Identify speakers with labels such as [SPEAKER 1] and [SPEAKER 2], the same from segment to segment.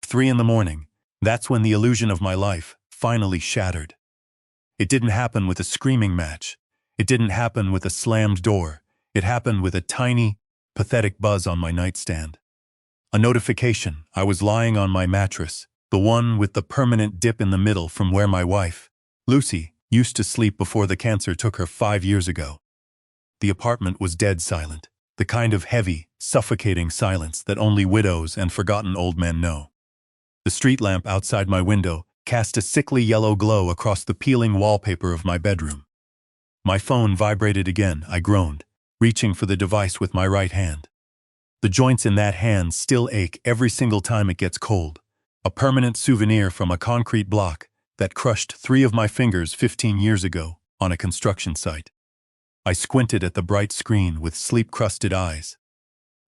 [SPEAKER 1] 3 in the morning, that's when the illusion of my life finally shattered. It didn't happen with a screaming match. It didn't happen with a slammed door. It happened with a tiny, pathetic buzz on my nightstand. A notification. I was lying on my mattress, the one with the permanent dip in the middle from where my wife, Lucy, used to sleep before the cancer took her 5 years ago. The apartment was dead silent, the kind of heavy, suffocating silence that only widows and forgotten old men know. The street lamp outside my window cast a sickly yellow glow across the peeling wallpaper of my bedroom. My phone vibrated again. I groaned, reaching for the device with my right hand. The joints in that hand still ache every single time it gets cold, a permanent souvenir from a concrete block that crushed 3 of my fingers 15 years ago on a construction site. I squinted at the bright screen with sleep-crusted eyes.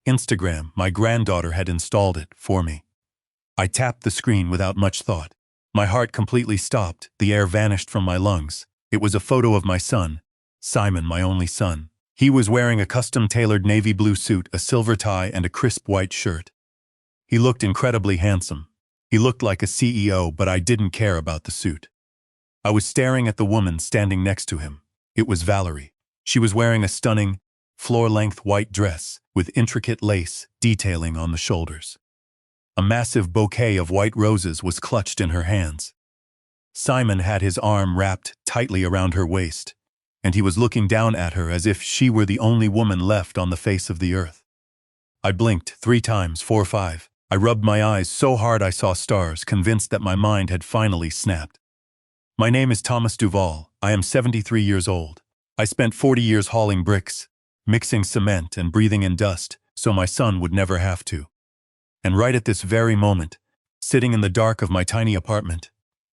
[SPEAKER 1] Instagram, my granddaughter had installed it for me. I tapped the screen without much thought. My heart completely stopped, the air vanished from my lungs. It was a photo of my son, Simon, my only son. He was wearing a custom-tailored navy blue suit, a silver tie, and a crisp white shirt. He looked incredibly handsome. He looked like a CEO, but I didn't care about the suit. I was staring at the woman standing next to him. It was Valerie. She was wearing a stunning, floor-length white dress with intricate lace detailing on the shoulders. A massive bouquet of white roses was clutched in her hands. Simon had his arm wrapped tightly around her waist, and he was looking down at her as if she were the only woman left on the face of the earth. I blinked 3 times, 4, 5. I rubbed my eyes so hard I saw stars, convinced that my mind had finally snapped. My name is Thomas Duval. I am 73 years old. I spent 40 years hauling bricks, mixing cement and breathing in dust so my son would never have to. And right at this very moment, sitting in the dark of my tiny apartment,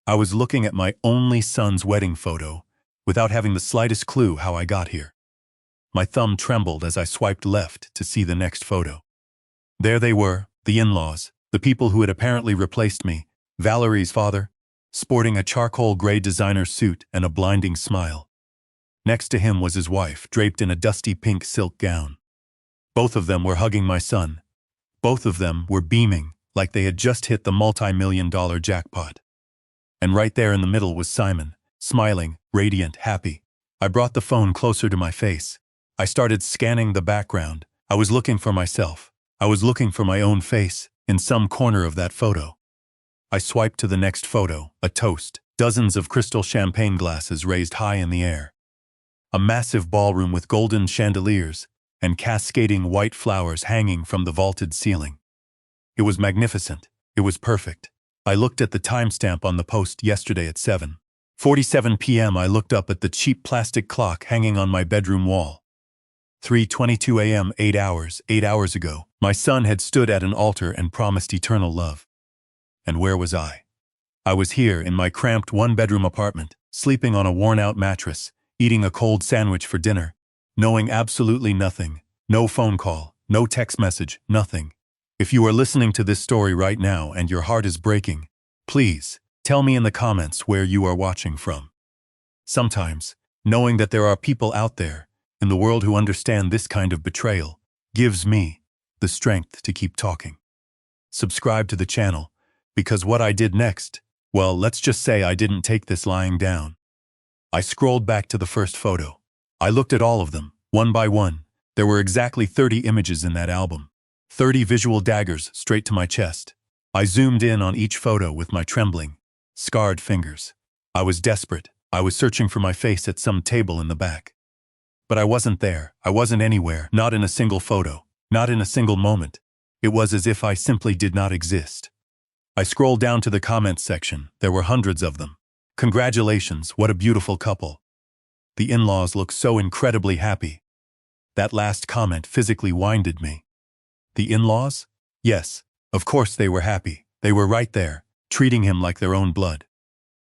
[SPEAKER 1] I was looking at my only son's wedding photo without having the slightest clue how I got here. My thumb trembled as I swiped left to see the next photo. There they were, the in-laws, the people who had apparently replaced me, Valerie's father, sporting a charcoal gray designer suit and a blinding smile. Next to him was his wife, draped in a dusty pink silk gown. Both of them were hugging my son. Both of them were beaming like they had just hit the multi-million-dollar jackpot. And right there in the middle was Simon, smiling, radiant, happy. I brought the phone closer to my face. I started scanning the background. I was looking for myself. I was looking for my own face in some corner of that photo. I swiped to the next photo, a toast, dozens of crystal champagne glasses raised high in the air. A massive ballroom with golden chandeliers and cascading white flowers hanging from the vaulted ceiling. It was magnificent. It was perfect. I looked at the timestamp on the post yesterday at 7:47 p.m. I looked up at the cheap plastic clock hanging on my bedroom wall. 3:22 a.m., 8 hours ago, my son had stood at an altar and promised eternal love. And where was I? I was here in my cramped one-bedroom apartment, sleeping on a worn-out mattress, eating a cold sandwich for dinner, knowing absolutely nothing, no phone call, no text message, nothing. If you are listening to this story right now and your heart is breaking, please tell me in the comments where you are watching from. Sometimes, knowing that there are people out there in the world who understand this kind of betrayal gives me the strength to keep talking. Subscribe to the channel, because what I did next, well, let's just say I didn't take this lying down. I scrolled back to the first photo. I looked at all of them, one by one. There were exactly 30 images in that album. 30 visual daggers straight to my chest. I zoomed in on each photo with my trembling, scarred fingers. I was desperate. I was searching for my face at some table in the back. But I wasn't there. I wasn't anywhere, not in a single photo, not in a single moment. It was as if I simply did not exist. I scrolled down to the comments section. There were hundreds of them. Congratulations, what a beautiful couple. The in-laws look so incredibly happy. That last comment physically winded me. The in-laws? Yes, of course they were happy. They were right there, treating him like their own blood.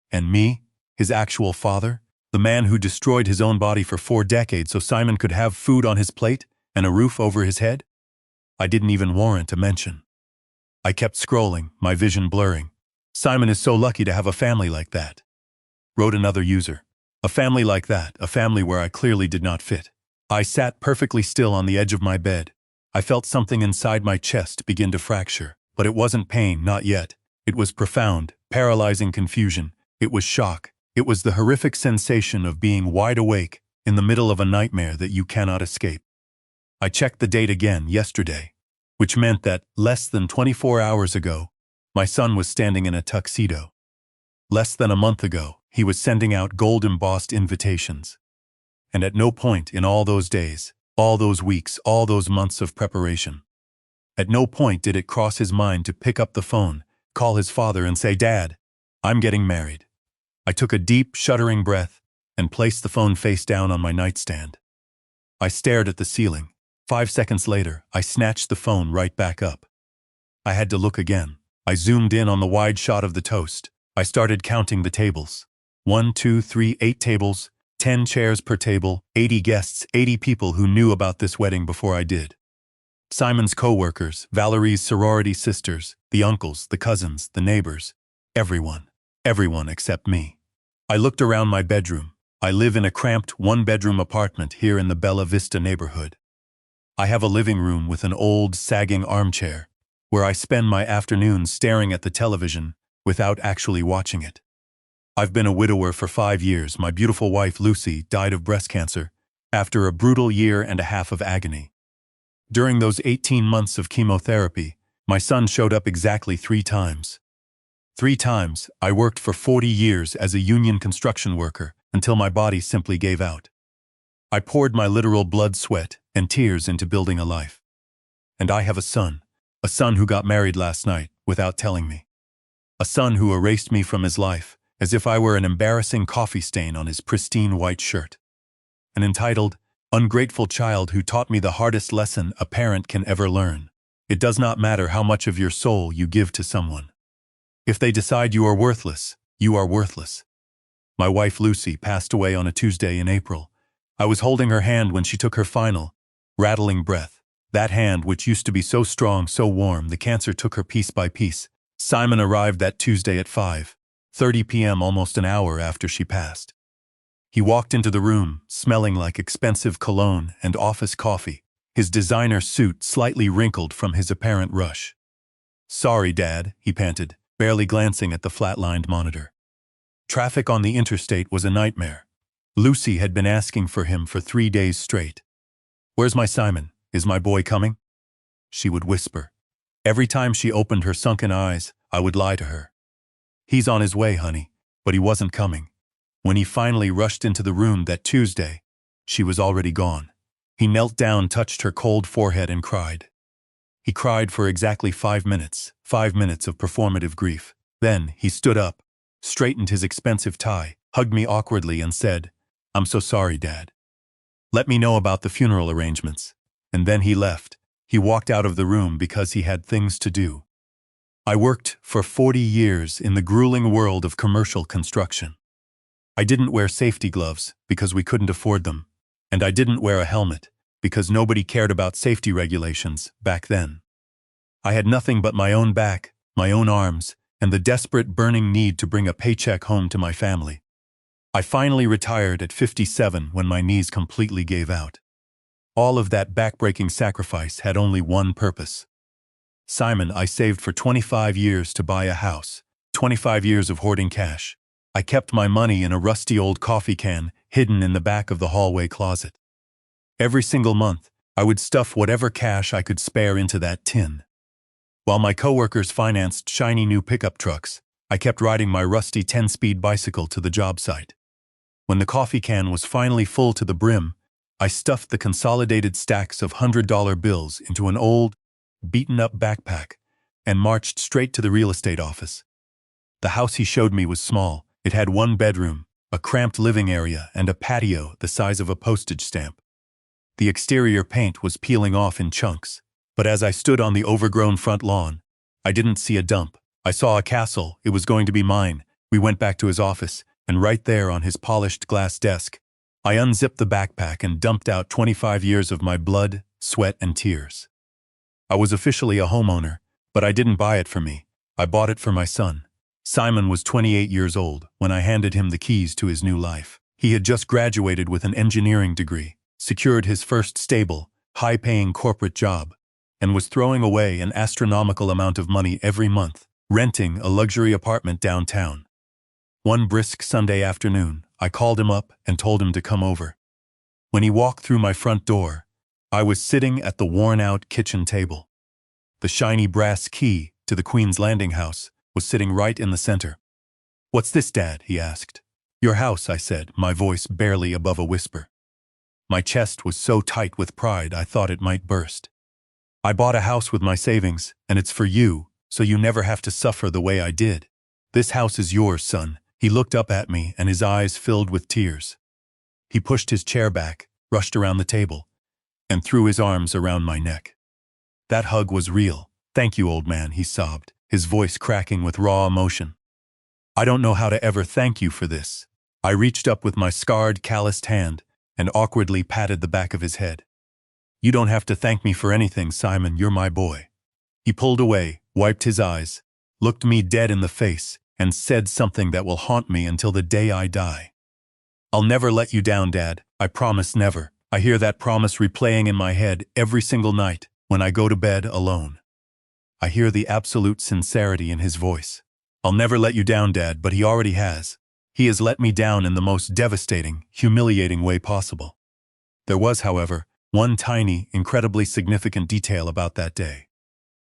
[SPEAKER 1] And me, his actual father, the man who destroyed his own body for 4 decades so Simon could have food on his plate and a roof over his head? I didn't even warrant a mention. I kept scrolling, my vision blurring. Simon is so lucky to have a family like that. Wrote another user. A family like that, a family where I clearly did not fit. I sat perfectly still on the edge of my bed. I felt something inside my chest begin to fracture, but it wasn't pain, not yet. It was profound, paralyzing confusion. It was shock. It was the horrific sensation of being wide awake in the middle of a nightmare that you cannot escape. I checked the date again yesterday, which meant that, less than 24 hours ago, my son was standing in a tuxedo. Less than a month ago, he was sending out gold-embossed invitations. And at no point in all those days, all those weeks, all those months of preparation, at no point did it cross his mind to pick up the phone, call his father and say, "Dad, I'm getting married." I took a deep, shuddering breath and placed the phone face down on my nightstand. I stared at the ceiling. 5 seconds later, I snatched the phone right back up. I had to look again. I zoomed in on the wide shot of the toast. I started counting the tables. 1, 2, 3, 8 tables, 10 chairs per table, 80 guests, 80 people who knew about this wedding before I did. Simon's co-workers, Valerie's sorority sisters, the uncles, the cousins, the neighbors, everyone. Everyone except me. I looked around my bedroom. I live in a cramped one-bedroom apartment here in the Bella Vista neighborhood. I have a living room with an old, sagging armchair, where I spend my afternoons staring at the television without actually watching it. I've been a widower for 5 years. My beautiful wife, Lucy, died of breast cancer after a brutal year and a half of agony. During those 18 months of chemotherapy, my son showed up exactly 3 times. 3 times, I worked for 40 years as a union construction worker until my body simply gave out. I poured my literal blood, sweat, and tears into building a life. And I have a son who got married last night without telling me. A son who erased me from his life as if I were an embarrassing coffee stain on his pristine white shirt. An entitled, ungrateful child who taught me the hardest lesson a parent can ever learn. It does not matter how much of your soul you give to someone. If they decide you are worthless, you are worthless. My wife Lucy passed away on a Tuesday in April. I was holding her hand when she took her final, rattling breath. That hand, which used to be so strong, so warm, the cancer took her piece by piece. Simon arrived that Tuesday at 5:30 p.m., almost an hour after she passed. He walked into the room, smelling like expensive cologne and office coffee, his designer suit slightly wrinkled from his apparent rush. "Sorry, Dad," he panted, barely glancing at the flat-lined monitor. Traffic on the interstate was a nightmare. Lucy had been asking for him for 3 days straight. "Where's my Simon? Is my boy coming?" she would whisper. Every time she opened her sunken eyes, I would lie to her. "He's on his way, honey," but he wasn't coming. When he finally rushed into the room that Tuesday, she was already gone. He knelt down, touched her cold forehead, and cried. He cried for exactly 5 minutes, 5 minutes of performative grief. Then he stood up, straightened his expensive tie, hugged me awkwardly, and said, "I'm so sorry, Dad. Let me know about the funeral arrangements." And then he left. He walked out of the room because he had things to do. I worked for 40 years in the grueling world of commercial construction. I didn't wear safety gloves because we couldn't afford them, and I didn't wear a helmet because nobody cared about safety regulations back then. I had nothing but my own back, my own arms, and the desperate, burning need to bring a paycheck home to my family. I finally retired at 57 when my knees completely gave out. All of that back-breaking sacrifice had only one purpose. Simon, I saved for 25 years to buy a house, 25 years of hoarding cash. I kept my money in a rusty old coffee can hidden in the back of the hallway closet. Every single month, I would stuff whatever cash I could spare into that tin. While my coworkers financed shiny new pickup trucks, I kept riding my rusty 10-speed bicycle to the job site. When the coffee can was finally full to the brim, I stuffed the consolidated stacks of $100 bills into an old, beaten-up backpack and marched straight to the real estate office. The house he showed me was small. It had 1 bedroom, a cramped living area, and a patio the size of a postage stamp. The exterior paint was peeling off in chunks, but as I stood on the overgrown front lawn, I didn't see a dump. I saw a castle. It was going to be mine. We went back to his office, and right there on his polished glass desk, I unzipped the backpack and dumped out 25 years of my blood, sweat, and tears. I was officially a homeowner, but I didn't buy it for me. I bought it for my son. Simon was 28 years old when I handed him the keys to his new life. He had just graduated with an engineering degree, secured his first stable, high-paying corporate job, and was throwing away an astronomical amount of money every month renting a luxury apartment downtown. One brisk Sunday afternoon, I called him up and told him to come over. When he walked through my front door, I was sitting at the worn-out kitchen table. The shiny brass key to the Queen's Landing house was sitting right in the center. "What's this, Dad?" he asked. "Your house," I said, my voice barely above a whisper. My chest was so tight with pride I thought it might burst. "I bought a house with my savings, and it's for you, so you never have to suffer the way I did. This house is yours, son." He looked up at me and his eyes filled with tears. He pushed his chair back, rushed around the table, and threw his arms around my neck. That hug was real. "Thank you, old man," he sobbed, his voice cracking with raw emotion. "I don't know how to ever thank you for this." I reached up with my scarred, calloused hand and awkwardly patted the back of his head. "You don't have to thank me for anything, Simon. You're my boy." He pulled away, wiped his eyes, looked me dead in the face, and said something that will haunt me until the day I die. "I'll never let you down, Dad. I promise never." I hear that promise replaying in my head every single night when I go to bed alone. I hear the absolute sincerity in his voice. "I'll never let you down, Dad," but he already has. He has let me down in the most devastating, humiliating way possible. There was, however, one tiny, incredibly significant detail about that day.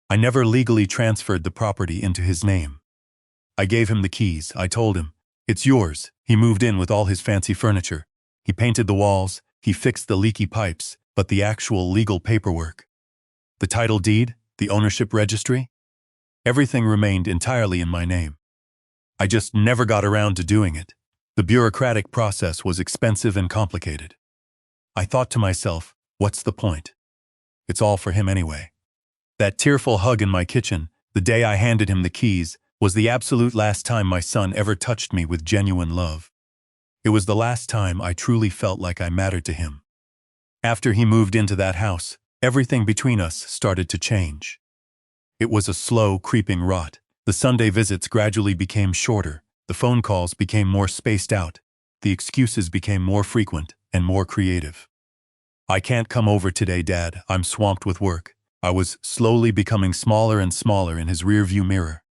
[SPEAKER 1] I never legally transferred the property into his name. I gave him the keys. I told him, "It's yours." He moved in with all his fancy furniture. He painted the walls, he fixed the leaky pipes, but the actual legal paperwork, the title deed, the ownership registry, everything remained entirely in my name. I just never got around to doing it. The bureaucratic process was expensive and complicated. I thought to myself, what's the point? It's all for him anyway. That tearful hug in my kitchen, the day I handed him the keys, was the absolute last time my son ever touched me with genuine love. It was the last time I truly felt like I mattered to him. After he moved into that house, everything between us started to change. It was a slow, creeping rot. The Sunday visits gradually became shorter, the phone calls became more spaced out, the excuses became more frequent and more creative. "I can't come over today, Dad. I'm swamped with work." I was slowly becoming smaller and smaller in his rearview mirror.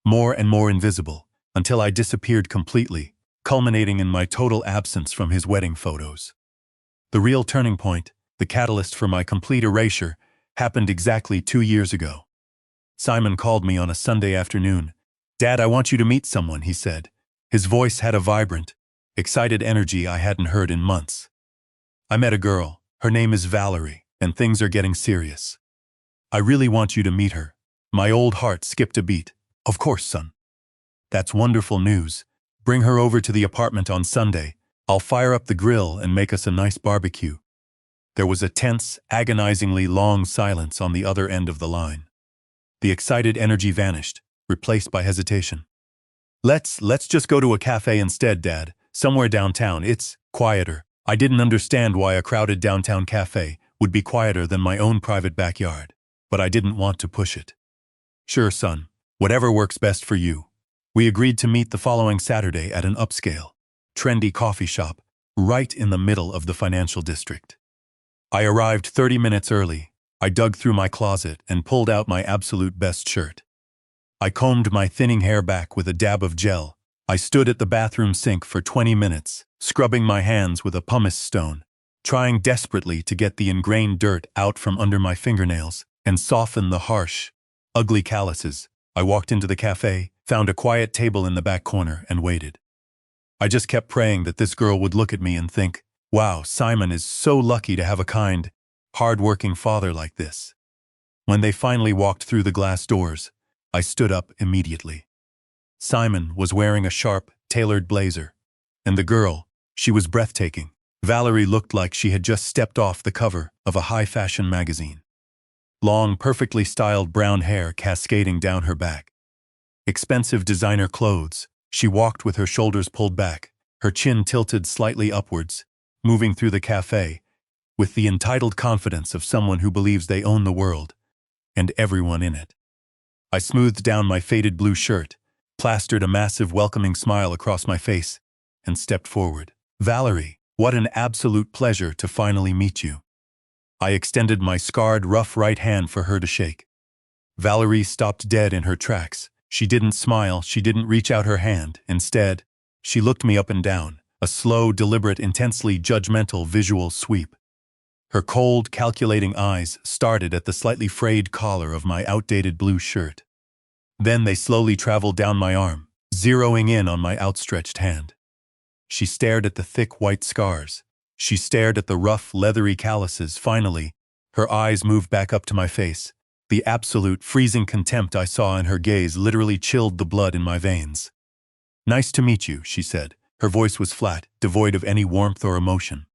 [SPEAKER 1] More and more invisible, until I disappeared completely, culminating in my total absence from his wedding photos. The real turning point, the catalyst for my complete erasure, happened exactly 2 years ago. Simon called me on a Sunday afternoon. "Dad, I want you to meet someone," he said. His voice had a vibrant, excited energy I hadn't heard in months. "I met a girl. Her name is Valerie, and things are getting serious. I really want you to meet her." My old heart skipped a beat. "Of course, son. That's wonderful news. Bring her over to the apartment on Sunday. I'll fire up the grill and make us a nice barbecue." There was a tense, agonizingly long silence on the other end of the line. The excited energy vanished, replaced by hesitation. Let's just go to a cafe instead, Dad. Somewhere downtown. It's quieter." I didn't understand why a crowded downtown cafe would be quieter than my own private backyard, but I didn't want to push it. "Sure, son. Whatever works best for you." We agreed to meet the following Saturday at an upscale, trendy coffee shop right in the middle of the financial district. I arrived 30 minutes early. I dug through my closet and pulled out my absolute best shirt. I combed my thinning hair back with a dab of gel. I stood at the bathroom sink for 20 minutes, scrubbing my hands with a pumice stone, trying desperately to get the ingrained dirt out from under my fingernails and soften the harsh, ugly calluses. I walked into the cafe, found a quiet table in the back corner, and waited. I just kept praying that this girl would look at me and think, "Wow, Simon is so lucky to have a kind, hard-working father like this." When they finally walked through the glass doors, I stood up immediately. Simon was wearing a sharp, tailored blazer, and the girl, she was breathtaking. Valerie looked like she had just stepped off the cover of a high-fashion magazine. Long, perfectly styled brown hair cascading down her back. Expensive designer clothes. She walked with her shoulders pulled back, her chin tilted slightly upwards, moving through the cafe with the entitled confidence of someone who believes they own the world and everyone in it. I smoothed down my faded blue shirt, plastered a massive welcoming smile across my face, and stepped forward. "Valerie, what an absolute pleasure to finally meet you." I extended my scarred, rough right hand for her to shake. Valerie stopped dead in her tracks, She didn't smile, she didn't reach out her hand. Instead, she looked me up and down, a slow, deliberate, intensely judgmental visual sweep. Her cold, calculating eyes started at the slightly frayed collar of my outdated blue shirt. Then they slowly traveled down my arm, zeroing in on my outstretched hand. She stared at the thick white scars. She stared at the rough, leathery calluses. Finally, her eyes moved back up to my face. The absolute, freezing contempt I saw in her gaze literally chilled the blood in my veins. "Nice to meet you," she said. Her voice was flat, devoid of any warmth or emotion.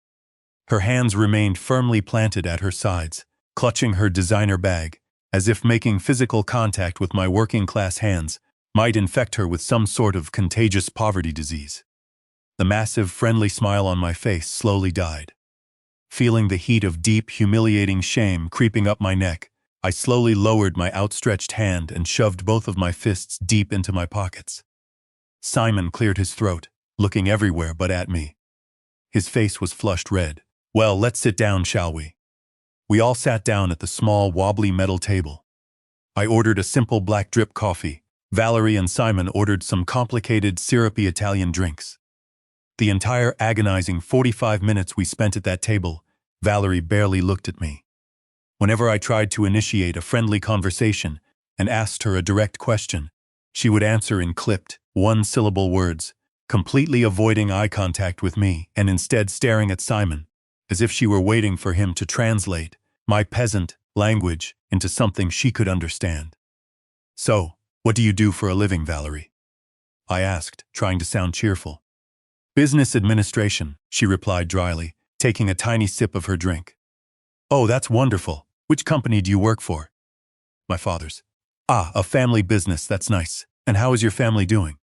[SPEAKER 1] Her hands remained firmly planted at her sides, clutching her designer bag, as if making physical contact with my working-class hands might infect her with some sort of contagious poverty disease. The massive, friendly smile on my face slowly died. Feeling the heat of deep, humiliating shame creeping up my neck, I slowly lowered my outstretched hand and shoved both of my fists deep into my pockets. Simon cleared his throat, looking everywhere but at me. His face was flushed red. "Well, let's sit down, shall we?" We all sat down at the small, wobbly metal table. I ordered a simple black drip coffee. Valerie and Simon ordered some complicated, syrupy Italian drinks. The entire agonizing 45 minutes we spent at that table, Valerie barely looked at me. Whenever I tried to initiate a friendly conversation and asked her a direct question, she would answer in clipped, one-syllable words, completely avoiding eye contact with me and instead staring at Simon, as if she were waiting for him to translate my peasant language into something she could understand. "So, what do you do for a living, Valerie?" I asked, trying to sound cheerful. "Business administration," she replied dryly, taking a tiny sip of her drink. "Oh, that's wonderful. Which company do you work for?" "My father's." "Ah, a family business, that's nice. And how is your family doing?"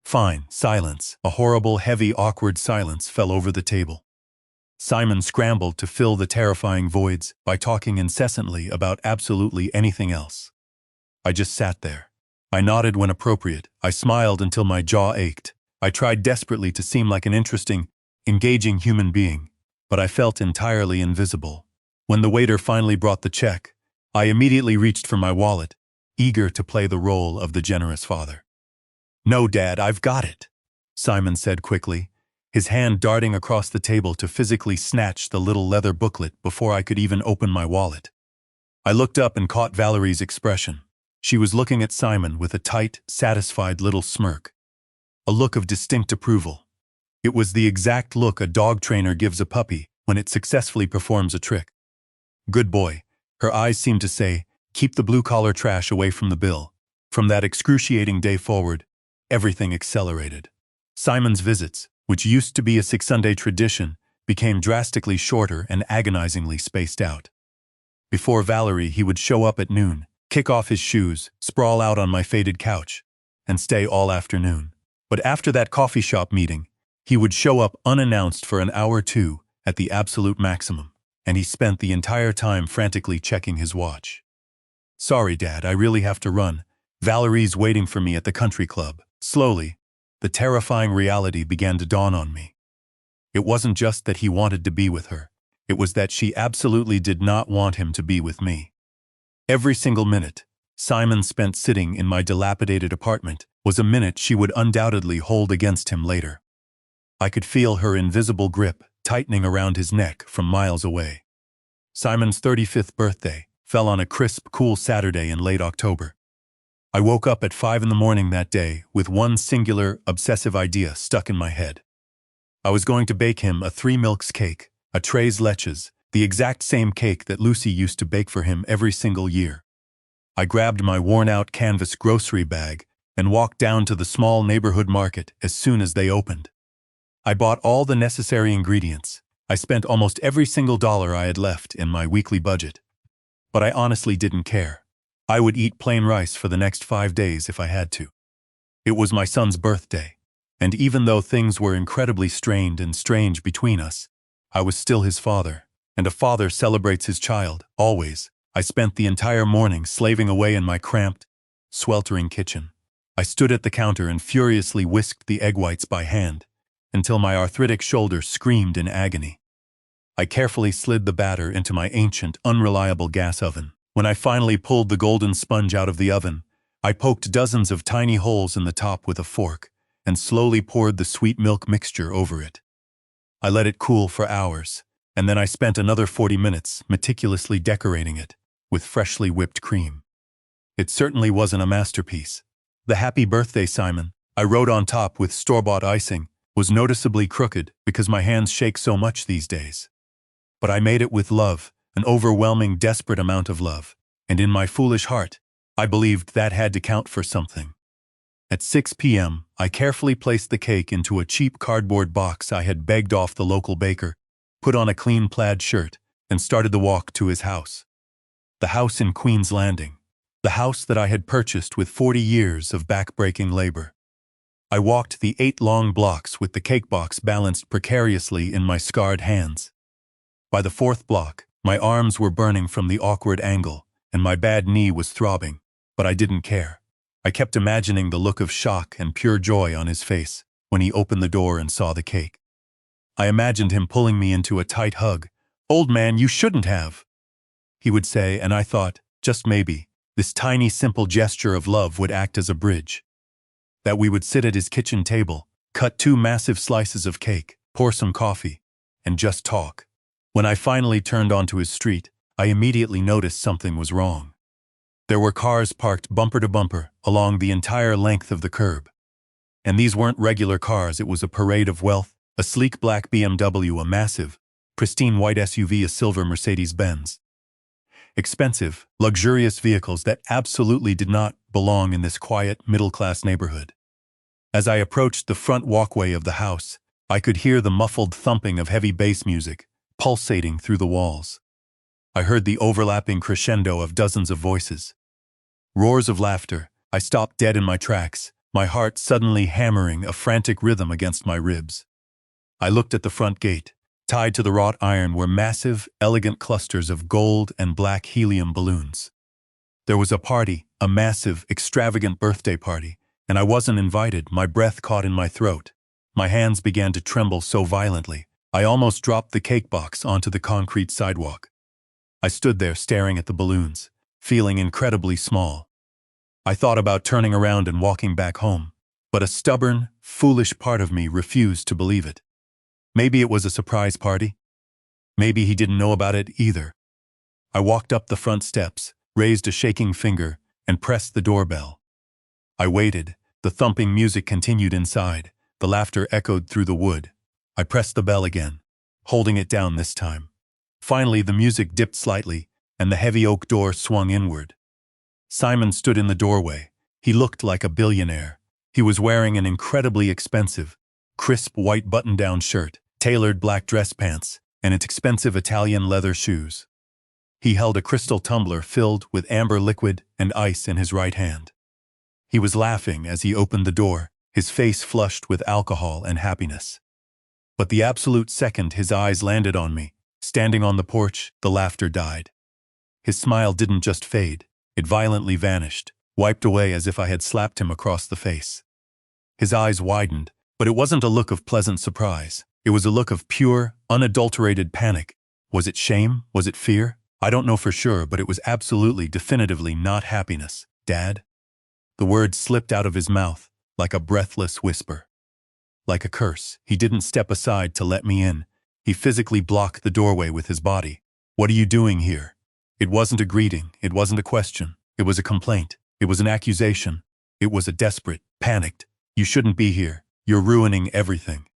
[SPEAKER 1] "Fine." Silence. A horrible, heavy, awkward silence fell over the table. Simon scrambled to fill the terrifying voids by talking incessantly about absolutely anything else. I just sat there. I nodded when appropriate. I smiled until my jaw ached. I tried desperately to seem like an interesting, engaging human being, but I felt entirely invisible. When the waiter finally brought the check, I immediately reached for my wallet, eager to play the role of the generous father. "No, Dad, I've got it," Simon said quickly, his hand darting across the table to physically snatch the little leather booklet before I could even open my wallet. I looked up and caught Valerie's expression. She was looking at Simon with a tight, satisfied little smirk. A look of distinct approval. It was the exact look a dog trainer gives a puppy when it successfully performs a trick. "Good boy," her eyes seemed to say, "keep the blue-collar trash away from the bill." From that excruciating day forward, everything accelerated. Simon's visits, which used to be a six-Sunday tradition, became drastically shorter and agonizingly spaced out. Before Valerie, he would show up at noon, kick off his shoes, sprawl out on my faded couch, and stay all afternoon. But after that coffee shop meeting, he would show up unannounced for an hour or two at the absolute maximum, and he spent the entire time frantically checking his watch. "Sorry, Dad, I really have to run. Valerie's waiting for me at the country club." Slowly, the terrifying reality began to dawn on me. It wasn't just that he wanted to be with her. It was that she absolutely did not want him to be with me. Every single minute Simon spent sitting in my dilapidated apartment was a minute she would undoubtedly hold against him later. I could feel her invisible grip tightening around his neck from miles away. Simon's 35th birthday fell on a crisp, cool Saturday in late October. I woke up at 5 in the morning that day with one singular, obsessive idea stuck in my head. I was going to bake him a 3 milks cake, a tres leches, the exact same cake that Lucy used to bake for him every single year. I grabbed my worn-out canvas grocery bag and walked down to the small neighborhood market as soon as they opened. I bought all the necessary ingredients. I spent almost every single dollar I had left in my weekly budget. But I honestly didn't care. I would eat plain rice for the next 5 days if I had to. It was my son's birthday, and even though things were incredibly strained and strange between us, I was still his father, and a father celebrates his child, always. I spent the entire morning slaving away in my cramped, sweltering kitchen. I stood at the counter and furiously whisked the egg whites by hand, until my arthritic shoulder screamed in agony. I carefully slid the batter into my ancient, unreliable gas oven. When I finally pulled the golden sponge out of the oven, I poked dozens of tiny holes in the top with a fork and slowly poured the sweet milk mixture over it. I let it cool for hours, and then I spent another 40 minutes meticulously decorating it with freshly whipped cream. It certainly wasn't a masterpiece. The "Happy Birthday, Simon" I wrote on top with store-bought icing was noticeably crooked because my hands shake so much these days. But I made it with love, an overwhelming, desperate amount of love, and in my foolish heart, I believed that had to count for something. At 6 p.m., I carefully placed the cake into a cheap cardboard box I had begged off the local baker, put on a clean plaid shirt, and started the walk to his house. The house in Queen's Landing. The house that I had purchased with 40 years of back-breaking labor. I walked the 8 long blocks with the cake box balanced precariously in my scarred hands. By the 4th block, my arms were burning from the awkward angle, and my bad knee was throbbing, but I didn't care. I kept imagining the look of shock and pure joy on his face when he opened the door and saw the cake. I imagined him pulling me into a tight hug. "Old man, you shouldn't have," he would say, and I thought, just maybe, this tiny simple gesture of love would act as a bridge. That we would sit at his kitchen table, cut 2 massive slices of cake, pour some coffee, and just talk. When I finally turned onto his street, I immediately noticed something was wrong. There were cars parked bumper to bumper along the entire length of the curb. And these weren't regular cars, it was a parade of wealth, a sleek black BMW, a massive, pristine white SUV, a silver Mercedes-Benz. Expensive, luxurious vehicles that absolutely did not belong in this quiet, middle-class neighborhood. As I approached the front walkway of the house, I could hear the muffled thumping of heavy bass music, pulsating through the walls. I heard the overlapping crescendo of dozens of voices. Roars of laughter. I stopped dead in my tracks, my heart suddenly hammering a frantic rhythm against my ribs. I looked at the front gate. Tied to the wrought iron were massive, elegant clusters of gold and black helium balloons. There was a party, a massive, extravagant birthday party, and I wasn't invited. My breath caught in my throat. My hands began to tremble so violently, I almost dropped the cake box onto the concrete sidewalk. I stood there staring at the balloons, feeling incredibly small. I thought about turning around and walking back home, but a stubborn, foolish part of me refused to believe it. Maybe it was a surprise party. Maybe he didn't know about it either. I walked up the front steps, raised a shaking finger, and pressed the doorbell. I waited. The thumping music continued inside. The laughter echoed through the wood. I pressed the bell again, holding it down this time. Finally, the music dipped slightly, and the heavy oak door swung inward. Simon stood in the doorway. He looked like a billionaire. He was wearing an incredibly expensive, crisp white button-down shirt, tailored black dress pants, and expensive Italian leather shoes. He held a crystal tumbler filled with amber liquid and ice in his right hand. He was laughing as he opened the door, his face flushed with alcohol and happiness. But the absolute second his eyes landed on me, standing on the porch, the laughter died. His smile didn't just fade, it violently vanished, wiped away as if I had slapped him across the face. His eyes widened, but it wasn't a look of pleasant surprise. It was a look of pure, unadulterated panic. Was it shame? Was it fear? I don't know for sure, but it was absolutely, definitively not happiness. "Dad?" The word slipped out of his mouth, like a breathless whisper. Like a curse, he didn't step aside to let me in. He physically blocked the doorway with his body. "What are you doing here?" It wasn't a greeting. It wasn't a question. It was a complaint. It was an accusation. It was a desperate, panicked, "You shouldn't be here. You're ruining everything."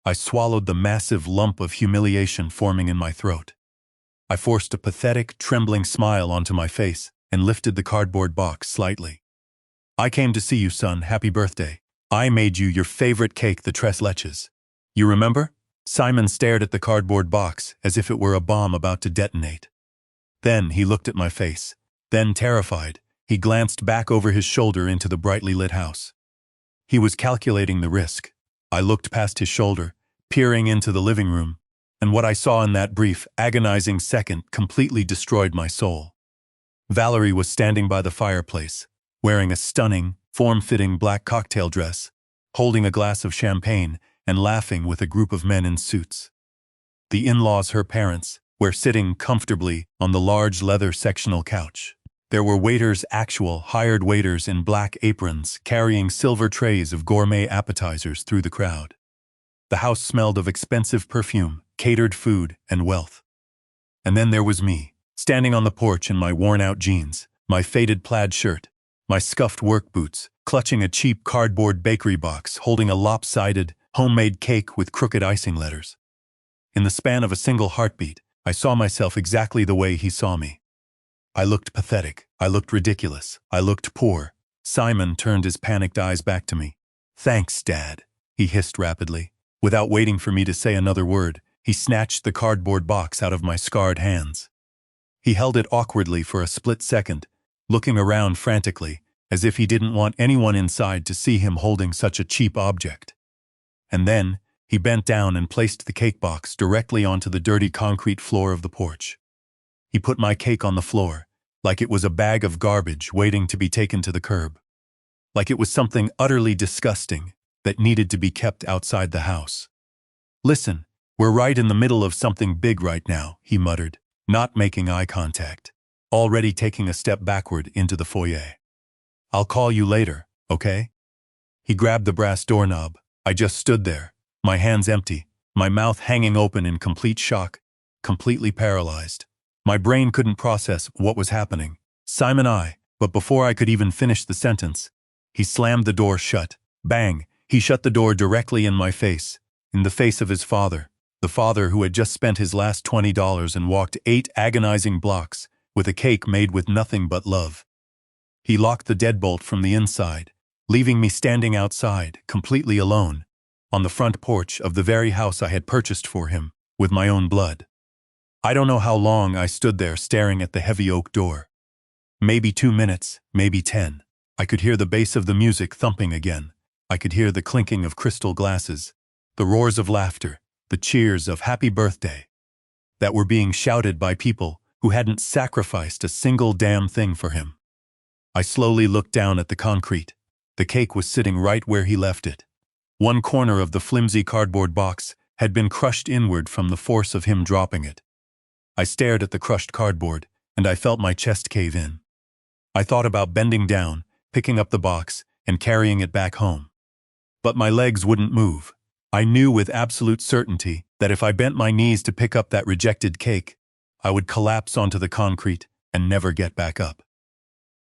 [SPEAKER 1] I swallowed the massive lump of humiliation forming in my throat. I forced a pathetic, trembling smile onto my face and lifted the cardboard box slightly. "I came to see you, son. Happy birthday. I made you your favorite cake, the tres leches. You remember?" Simon stared at the cardboard box as if it were a bomb about to detonate. Then he looked at my face. Then, terrified, he glanced back over his shoulder into the brightly lit house. He was calculating the risk. I looked past his shoulder, peering into the living room, and what I saw in that brief, agonizing second completely destroyed my soul. Valerie was standing by the fireplace, wearing a stunning, form-fitting black cocktail dress, holding a glass of champagne and laughing with a group of men in suits. The in-laws, her parents, were sitting comfortably on the large leather sectional couch. There were waiters, actual, hired waiters in black aprons, carrying silver trays of gourmet appetizers through the crowd. The house smelled of expensive perfume, catered food, and wealth. And then there was me, standing on the porch in my worn-out jeans, my faded plaid shirt, my scuffed work boots, clutching a cheap cardboard bakery box, holding a lopsided, homemade cake with crooked icing letters. In the span of a single heartbeat, I saw myself exactly the way he saw me. I looked pathetic, I looked ridiculous, I looked poor. Simon turned his panicked eyes back to me. "Thanks, Dad," he hissed rapidly. Without waiting for me to say another word, he snatched the cardboard box out of my scarred hands. He held it awkwardly for a split second, looking around frantically, as if he didn't want anyone inside to see him holding such a cheap object. And then, he bent down and placed the cake box directly onto the dirty concrete floor of the porch. He put my cake on the floor, like it was a bag of garbage waiting to be taken to the curb. Like it was something utterly disgusting that needed to be kept outside the house. "Listen, we're right in the middle of something big right now," he muttered, not making eye contact, already taking a step backward into the foyer. "I'll call you later, okay?" He grabbed the brass doorknob. I just stood there, my hands empty, my mouth hanging open in complete shock, completely paralyzed. My brain couldn't process what was happening. But before I could even finish the sentence, he slammed the door shut. Bang! He shut the door directly in my face, in the face of his father, the father who had just spent his last $20 and walked 8 agonizing blocks with a cake made with nothing but love. He locked the deadbolt from the inside, leaving me standing outside, completely alone, on the front porch of the very house I had purchased for him, with my own blood. I don't know how long I stood there staring at the heavy oak door. Maybe 2 minutes, maybe 10. I could hear the bass of the music thumping again. I could hear the clinking of crystal glasses, the roars of laughter, the cheers of happy birthday that were being shouted by people who hadn't sacrificed a single damn thing for him. I slowly looked down at the concrete. The cake was sitting right where he left it. One corner of the flimsy cardboard box had been crushed inward from the force of him dropping it. I stared at the crushed cardboard, and I felt my chest cave in. I thought about bending down, picking up the box, and carrying it back home. But my legs wouldn't move. I knew with absolute certainty that if I bent my knees to pick up that rejected cake, I would collapse onto the concrete and never get back up.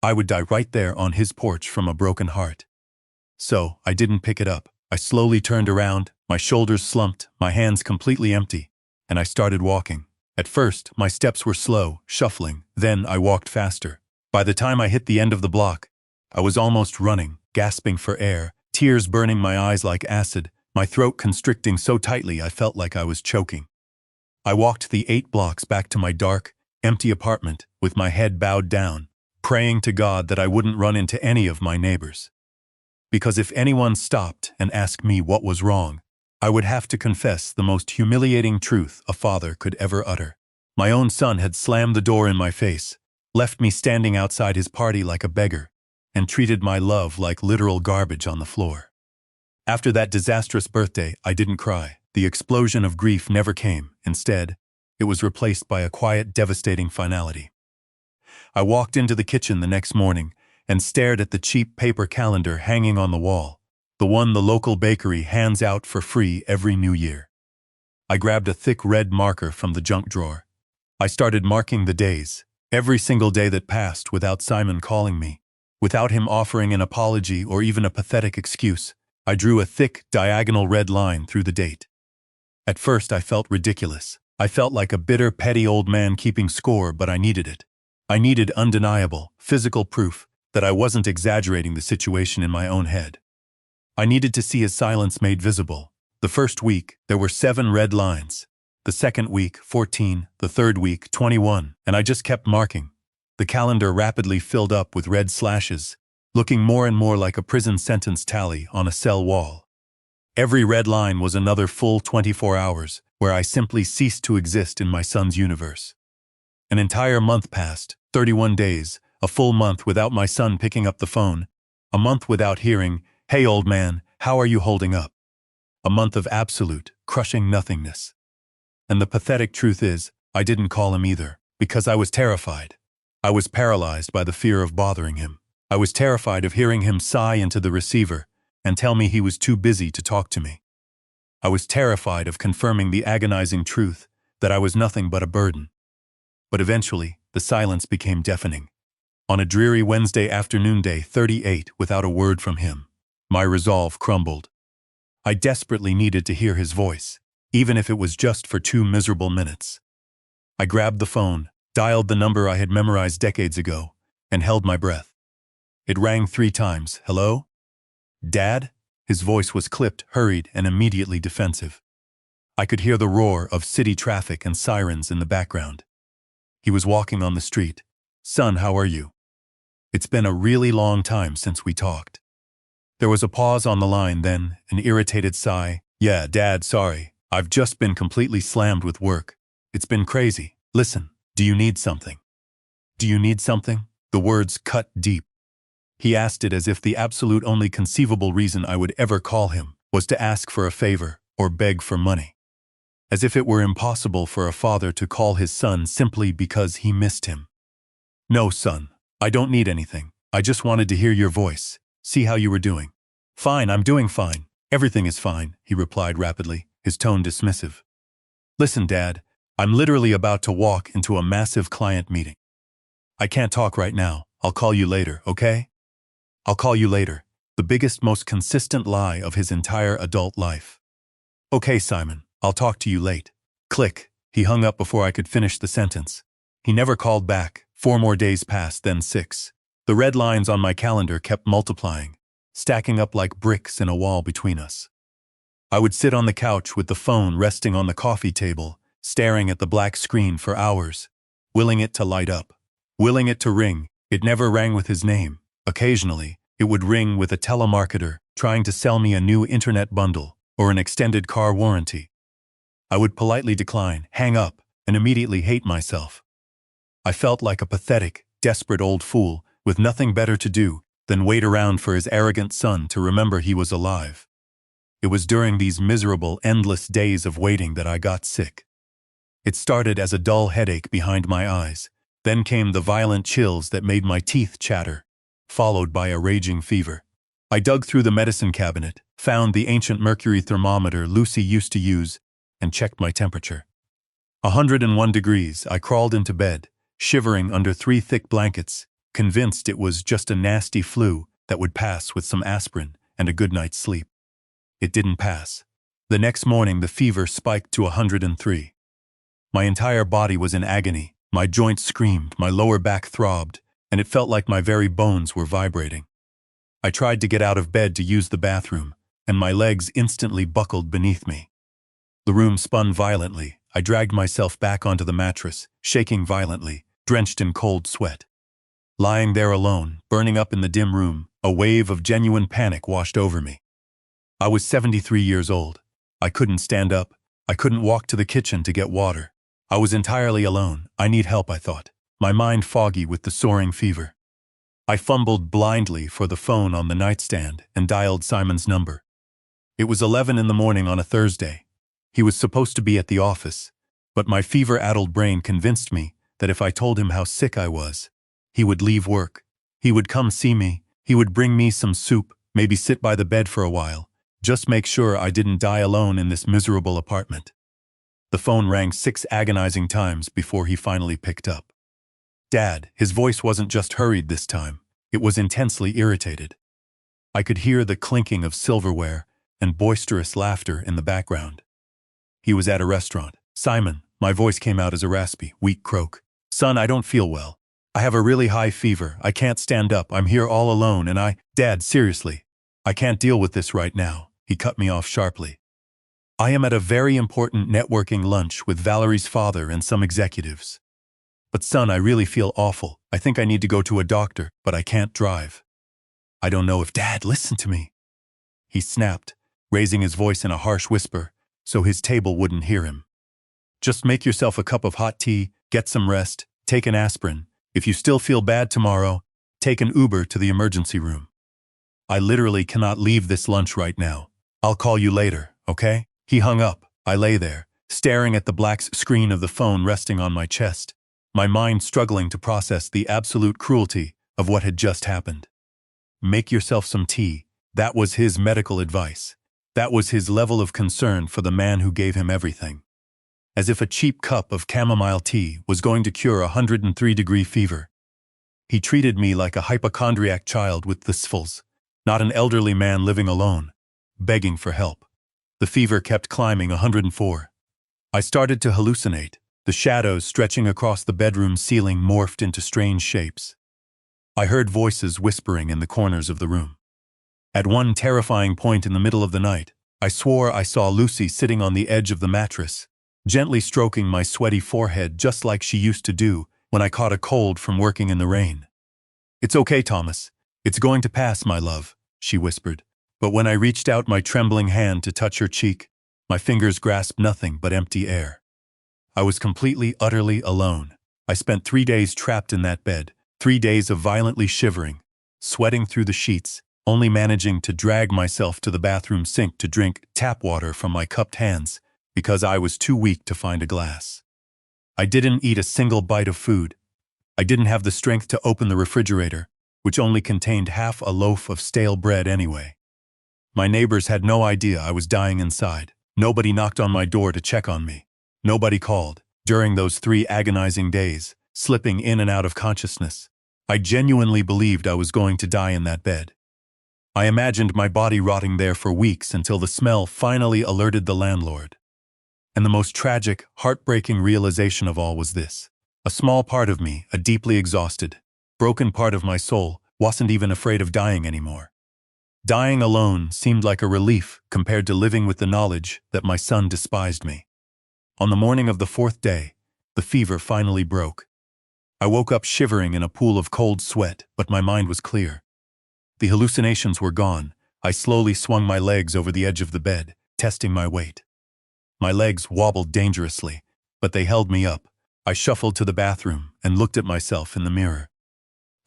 [SPEAKER 1] I would die right there on his porch from a broken heart. So, I didn't pick it up. I slowly turned around, my shoulders slumped, my hands completely empty, and I started walking. At first, my steps were slow, shuffling, then I walked faster. By the time I hit the end of the block, I was almost running, gasping for air, tears burning my eyes like acid, my throat constricting so tightly I felt like I was choking. I walked the 8 blocks back to my dark, empty apartment with my head bowed down, praying to God that I wouldn't run into any of my neighbors. Because if anyone stopped and asked me what was wrong, I would have to confess the most humiliating truth a father could ever utter. My own son had slammed the door in my face, left me standing outside his party like a beggar, and treated my love like literal garbage on the floor. After that disastrous birthday, I didn't cry. The explosion of grief never came. Instead, it was replaced by a quiet, devastating finality. I walked into the kitchen the next morning and stared at the cheap paper calendar hanging on the wall, the one the local bakery hands out for free every New Year. I grabbed a thick red marker from the junk drawer. I started marking the days, every single day that passed without Simon calling me, without him offering an apology or even a pathetic excuse. I drew a thick, diagonal red line through the date. At first I felt ridiculous. I felt like a bitter, petty old man keeping score, but I needed it. I needed undeniable, physical proof that I wasn't exaggerating the situation in my own head. I needed to see his silence made visible. The first week, there were 7 red lines. The second week, 14. The third week, 21. And I just kept marking. The calendar rapidly filled up with red slashes, looking more and more like a prison sentence tally on a cell wall. Every red line was another full 24 hours where I simply ceased to exist in my son's universe. An entire month passed, 31 days, a full month without my son picking up the phone, a month without hearing, "Hey old man, how are you holding up?" A month of absolute, crushing nothingness. And the pathetic truth is, I didn't call him either, because I was terrified. I was paralyzed by the fear of bothering him. I was terrified of hearing him sigh into the receiver and tell me he was too busy to talk to me. I was terrified of confirming the agonizing truth that I was nothing but a burden. But eventually, the silence became deafening. On a dreary Wednesday afternoon, day 38, without a word from him, my resolve crumbled. I desperately needed to hear his voice, even if it was just for 2 miserable minutes. I grabbed the phone, dialed the number I had memorized decades ago, and held my breath. It rang 3 times. Hello? Dad? His voice was clipped, hurried, and immediately defensive. I could hear the roar of city traffic and sirens in the background. He was walking on the street. Son, how are you? It's been a really long time since we talked. There was a pause on the line, then an irritated sigh. Yeah, Dad, sorry. I've just been completely slammed with work. It's been crazy. Listen, do you need something? Do you need something? The words cut deep. He asked it as if the absolute only conceivable reason I would ever call him was to ask for a favor or beg for money. As if it were impossible for a father to call his son simply because he missed him. No, son, I don't need anything. I just wanted to hear your voice, see how you were doing. Fine, I'm doing fine. Everything is fine, he replied rapidly, his tone dismissive. Listen, Dad, I'm literally about to walk into a massive client meeting. I can't talk right now. I'll call you later, okay? I'll call you later. The biggest, most consistent lie of his entire adult life. Okay, Simon, I'll talk to you late. Click. He hung up before I could finish the sentence. He never called back. 4 more days passed, then 6. The red lines on my calendar kept multiplying, stacking up like bricks in a wall between us. I would sit on the couch with the phone resting on the coffee table, staring at the black screen for hours, willing it to light up, willing it to ring. It never rang with his name. Occasionally, it would ring with a telemarketer trying to sell me a new internet bundle or an extended car warranty. I would politely decline, hang up, and immediately hate myself. I felt like a pathetic, desperate old fool with nothing better to do than wait around for his arrogant son to remember he was alive. It was during these miserable, endless days of waiting that I got sick. It started as a dull headache behind my eyes, then came the violent chills that made my teeth chatter, followed by a raging fever. I dug through the medicine cabinet, found the ancient mercury thermometer Lucy used to use, and checked my temperature. 101 degrees. I crawled into bed, shivering under 3 thick blankets, convinced it was just a nasty flu that would pass with some aspirin and a good night's sleep. It didn't pass. The next morning, the fever spiked to 103. My entire body was in agony. My joints screamed, my lower back throbbed, and it felt like my very bones were vibrating. I tried to get out of bed to use the bathroom, and my legs instantly buckled beneath me. The room spun violently. I dragged myself back onto the mattress, shaking violently, drenched in cold sweat. Lying there alone, burning up in the dim room, a wave of genuine panic washed over me. I was 73 years old. I couldn't stand up. I couldn't walk to the kitchen to get water. I was entirely alone. I need help, I thought, my mind foggy with the soaring fever. I fumbled blindly for the phone on the nightstand and dialed Simon's number. It was 11 in the morning on a Thursday. He was supposed to be at the office, but my fever-addled brain convinced me that if I told him how sick I was, he would leave work. He would come see me. He would bring me some soup, maybe sit by the bed for a while, just make sure I didn't die alone in this miserable apartment. The phone rang 6 agonizing times before he finally picked up. Dad, his voice wasn't just hurried this time. It was intensely irritated. I could hear the clinking of silverware and boisterous laughter in the background. He was at a restaurant. Simon, my voice came out as a raspy, weak croak. Son, I don't feel well. I have a really high fever. I can't stand up. I'm here all alone and Dad, seriously. I can't deal with this right now. He cut me off sharply. I am at a very important networking lunch with Valerie's father and some executives. But son, I really feel awful. I think I need to go to a doctor, but I can't drive. I don't know if Dad, listen to me. He snapped, raising his voice in a harsh whisper, so his table wouldn't hear him. Just make yourself a cup of hot tea, get some rest, take an aspirin. If you still feel bad tomorrow, take an Uber to the emergency room. I literally cannot leave this lunch right now. I'll call you later, okay? He hung up. I lay there, staring at the black screen of the phone resting on my chest, my mind struggling to process the absolute cruelty of what had just happened. Make yourself some tea. That was his medical advice. That was his level of concern for the man who gave him everything. As if a cheap cup of chamomile tea was going to cure a 103-degree fever. He treated me like a hypochondriac child with the sniffles, not an elderly man living alone, begging for help. The fever kept climbing 104. I started to hallucinate. The shadows stretching across the bedroom ceiling morphed into strange shapes. I heard voices whispering in the corners of the room. At one terrifying point in the middle of the night, I swore I saw Lucy sitting on the edge of the mattress, gently stroking my sweaty forehead just like she used to do when I caught a cold from working in the rain. "It's okay, Thomas. It's going to pass, my love," she whispered. But when I reached out my trembling hand to touch her cheek, my fingers grasped nothing but empty air. I was completely, utterly alone. I spent 3 days trapped in that bed, 3 days of violently shivering, sweating through the sheets, only managing to drag myself to the bathroom sink to drink tap water from my cupped hands because I was too weak to find a glass. I didn't eat a single bite of food. I didn't have the strength to open the refrigerator, which only contained half a loaf of stale bread anyway. My neighbors had no idea I was dying inside. Nobody knocked on my door to check on me. Nobody called. During those 3 agonizing days, slipping in and out of consciousness, I genuinely believed I was going to die in that bed. I imagined my body rotting there for weeks until the smell finally alerted the landlord. And the most tragic, heartbreaking realization of all was this. A small part of me, a deeply exhausted, broken part of my soul, wasn't even afraid of dying anymore. Dying alone seemed like a relief compared to living with the knowledge that my son despised me. On the morning of the 4th day, the fever finally broke. I woke up shivering in a pool of cold sweat, but my mind was clear. The hallucinations were gone. I slowly swung my legs over the edge of the bed, testing my weight. My legs wobbled dangerously, but they held me up. I shuffled to the bathroom and looked at myself in the mirror.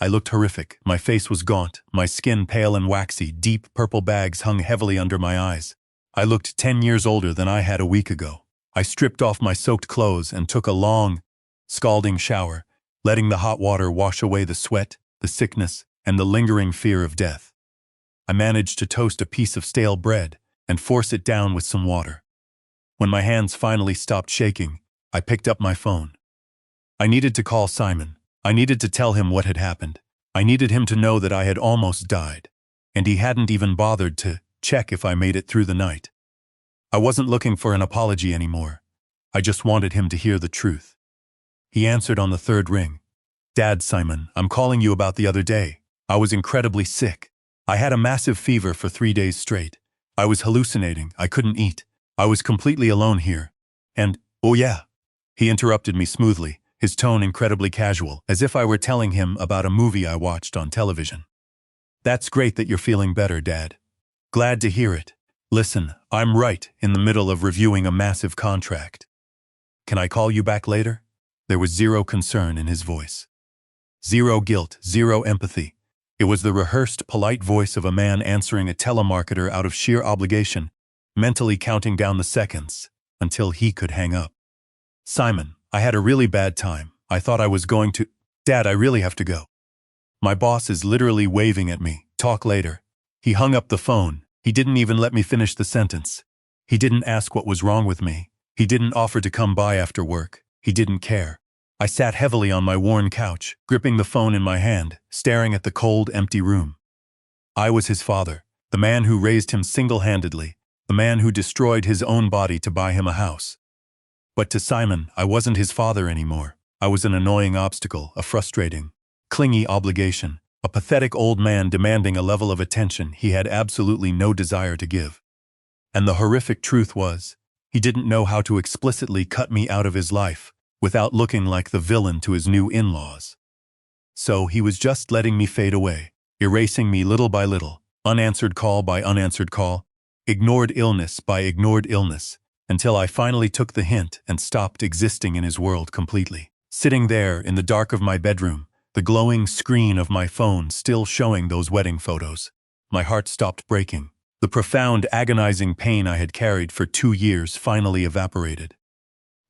[SPEAKER 1] I looked horrific. My face was gaunt, my skin pale and waxy, deep purple bags hung heavily under my eyes. I looked 10 years older than I had a week ago. I stripped off my soaked clothes and took a long, scalding shower, letting the hot water wash away the sweat, the sickness, and the lingering fear of death. I managed to toast a piece of stale bread and force it down with some water. When my hands finally stopped shaking, I picked up my phone. I needed to call Simon. I needed to tell him what had happened. I needed him to know that I had almost died, and he hadn't even bothered to check if I made it through the night. I wasn't looking for an apology anymore. I just wanted him to hear the truth. He answered on the 3rd ring. "Dad, Simon, I'm calling you about the other day. I was incredibly sick. I had a massive fever for 3 days straight. I was hallucinating. I couldn't eat. I was completely alone here. And, oh yeah." He interrupted me smoothly, his tone incredibly casual, as if I were telling him about a movie I watched on television. "That's great that you're feeling better, Dad. Glad to hear it. Listen, I'm right in the middle of reviewing a massive contract. Can I call you back later?" There was zero concern in his voice. Zero guilt, zero empathy. It was the rehearsed, polite voice of a man answering a telemarketer out of sheer obligation, mentally counting down the seconds until he could hang up. "Simon, I had a really bad time. I thought I was going to... Dad, I really have to go. My boss is literally waving at me. Talk later." He hung up the phone. He didn't even let me finish the sentence. He didn't ask what was wrong with me. He didn't offer to come by after work. He didn't care. I sat heavily on my worn couch, gripping the phone in my hand, staring at the cold, empty room. I was his father, the man who raised him single-handedly, the man who destroyed his own body to buy him a house. But to Simon, I wasn't his father anymore. I was an annoying obstacle, a frustrating, clingy obligation, a pathetic old man demanding a level of attention he had absolutely no desire to give. And the horrific truth was, he didn't know how to explicitly cut me out of his life without looking like the villain to his new in-laws. So he was just letting me fade away, erasing me little by little, unanswered call by unanswered call, ignored illness by ignored illness, until I finally took the hint and stopped existing in his world completely. Sitting there in the dark of my bedroom, the glowing screen of my phone still showing those wedding photos, my heart stopped breaking. The profound, agonizing pain I had carried for 2 years finally evaporated.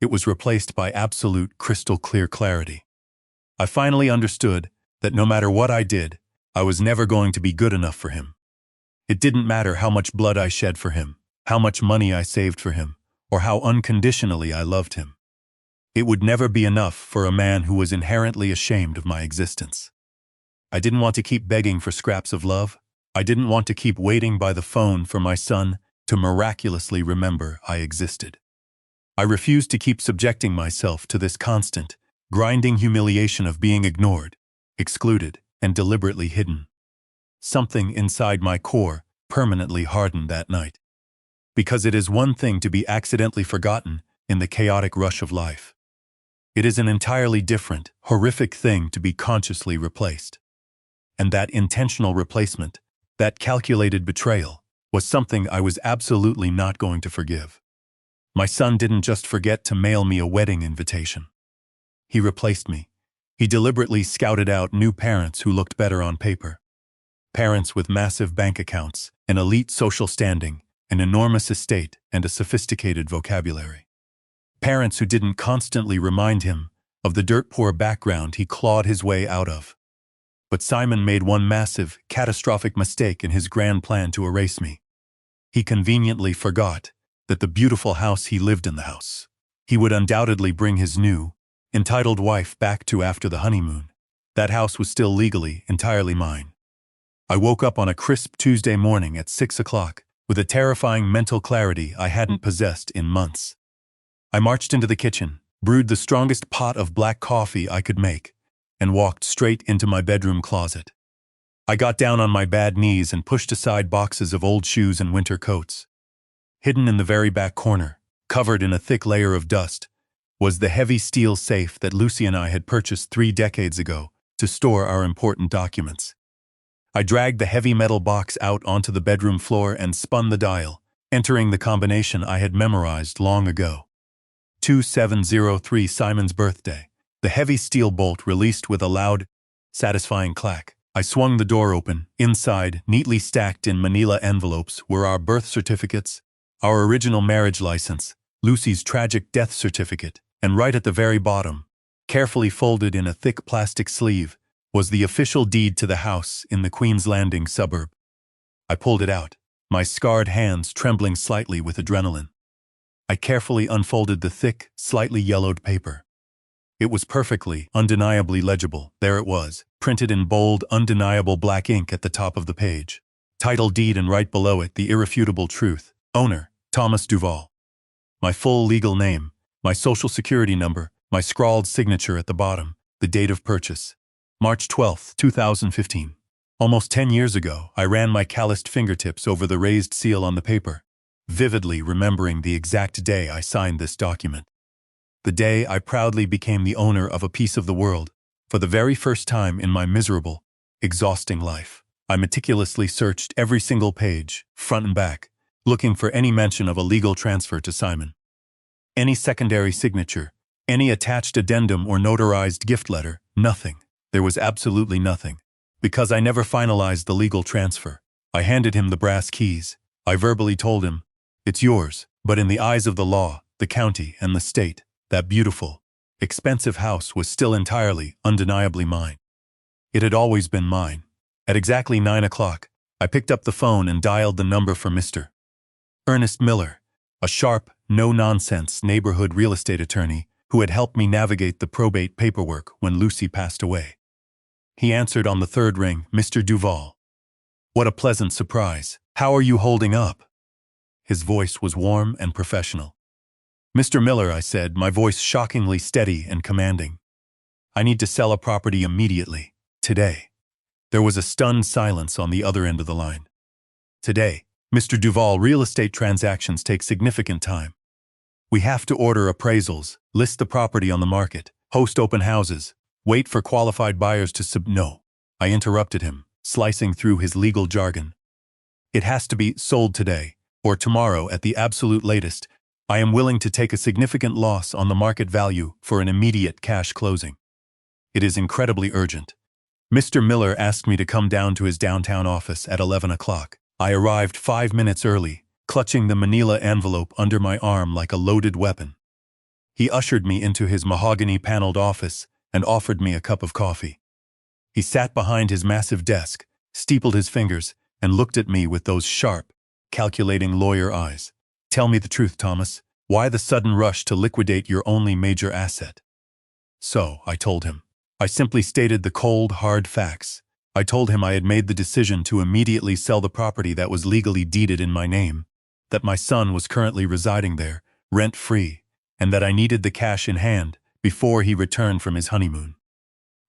[SPEAKER 1] It was replaced by absolute, crystal-clear clarity. I finally understood that no matter what I did, I was never going to be good enough for him. It didn't matter how much blood I shed for him, how much money I saved for him, or how unconditionally I loved him. It would never be enough for a man who was inherently ashamed of my existence. I didn't want to keep begging for scraps of love. I didn't want to keep waiting by the phone for my son to miraculously remember I existed. I refused to keep subjecting myself to this constant, grinding humiliation of being ignored, excluded, and deliberately hidden. Something inside my core permanently hardened that night. Because it is one thing to be accidentally forgotten in the chaotic rush of life. It is an entirely different, horrific thing to be consciously replaced. And that intentional replacement, that calculated betrayal, was something I was absolutely not going to forgive. My son didn't just forget to mail me a wedding invitation. He replaced me. He deliberately scouted out new parents who looked better on paper. Parents with massive bank accounts, an elite social standing, an enormous estate, and a sophisticated vocabulary. Parents who didn't constantly remind him of the dirt-poor background he clawed his way out of. But Simon made one massive, catastrophic mistake in his grand plan to erase me. He conveniently forgot that the beautiful house he lived in the house, he would undoubtedly bring his new, entitled wife back to after the honeymoon. That house was still legally, entirely mine. I woke up on a crisp Tuesday morning at 6 o'clock with a terrifying mental clarity I hadn't possessed in months. I marched into the kitchen, brewed the strongest pot of black coffee I could make, and walked straight into my bedroom closet. I got down on my bad knees and pushed aside boxes of old shoes and winter coats. Hidden in the very back corner, covered in a thick layer of dust, was the heavy steel safe that Lucy and I had purchased 3 decades ago to store our important documents. I dragged the heavy metal box out onto the bedroom floor and spun the dial, entering the combination I had memorized long ago. 2703, Simon's birthday. The heavy steel bolt released with a loud, satisfying clack. I swung the door open. Inside, neatly stacked in manila envelopes, were our birth certificates, our original marriage license, Lucy's tragic death certificate, and right at the very bottom, carefully folded in a thick plastic sleeve, was the official deed to the house in the Queen's Landing suburb. I pulled it out, my scarred hands trembling slightly with adrenaline. I carefully unfolded the thick, slightly yellowed paper. It was perfectly, undeniably legible. There it was, printed in bold, undeniable black ink at the top of the page. Title deed, and right below it, the irrefutable truth. Owner, Thomas Duval. My full legal name, my social security number, my scrawled signature at the bottom, the date of purchase. March 12, 2015. Almost 10 years ago, I ran my calloused fingertips over the raised seal on the paper, vividly remembering the exact day I signed this document. The day I proudly became the owner of a piece of the world, for the very first time in my miserable, exhausting life. I meticulously searched every single page, front and back, looking for any mention of a legal transfer to Simon. Any secondary signature, any attached addendum or notarized gift letter, nothing. There was absolutely nothing. Because I never finalized the legal transfer, I handed him the brass keys. I verbally told him, "It's yours," but in the eyes of the law, the county, and the state, that beautiful, expensive house was still entirely, undeniably mine. It had always been mine. At exactly 9 o'clock, I picked up the phone and dialed the number for Mr. Ernest Miller, a sharp, no-nonsense neighborhood real estate attorney who had helped me navigate the probate paperwork when Lucy passed away. He answered on the third ring. "Mr. Duval. What a pleasant surprise. How are you holding up?" His voice was warm and professional. "Mr. Miller," I said, my voice shockingly steady and commanding. "I need to sell a property immediately. Today." There was a stunned silence on the other end of the line. "Today, Mr. Duval, real estate transactions take significant time. We have to order appraisals, list the property on the market, host open houses, wait for qualified buyers to No," I interrupted him, slicing through his legal jargon. "It has to be sold today, or tomorrow at the absolute latest. I am willing to take a significant loss on the market value for an immediate cash closing. It is incredibly urgent." Mr. Miller asked me to come down to his downtown office at 11 o'clock. I arrived 5 minutes early, clutching the manila envelope under my arm like a loaded weapon. He ushered me into his mahogany-paneled office and offered me a cup of coffee. He sat behind his massive desk, steepled his fingers, and looked at me with those sharp, calculating lawyer eyes. "Tell me the truth, Thomas. Why the sudden rush to liquidate your only major asset?" So, I told him. I simply stated the cold, hard facts. I told him I had made the decision to immediately sell the property that was legally deeded in my name, that my son was currently residing there, rent-free, and that I needed the cash in hand before he returned from his honeymoon.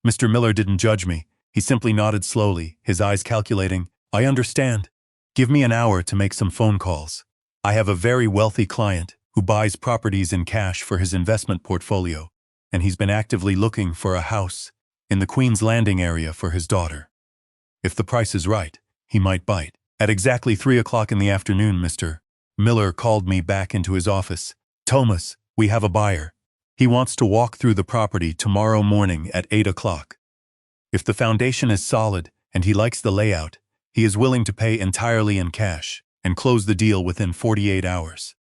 [SPEAKER 1] Mr. Miller didn't judge me. He simply nodded slowly, his eyes calculating. "I understand. Give me an hour to make some phone calls. I have a very wealthy client who buys properties in cash for his investment portfolio, and he's been actively looking for a house in the Queen's Landing area for his daughter. If the price is right, he might bite." At exactly 3 o'clock in the afternoon, Mr. Miller called me back into his office. "Thomas, we have a buyer. He wants to walk through the property tomorrow morning at 8 o'clock. If the foundation is solid and he likes the layout, he is willing to pay entirely in cash and close the deal within 48 hours.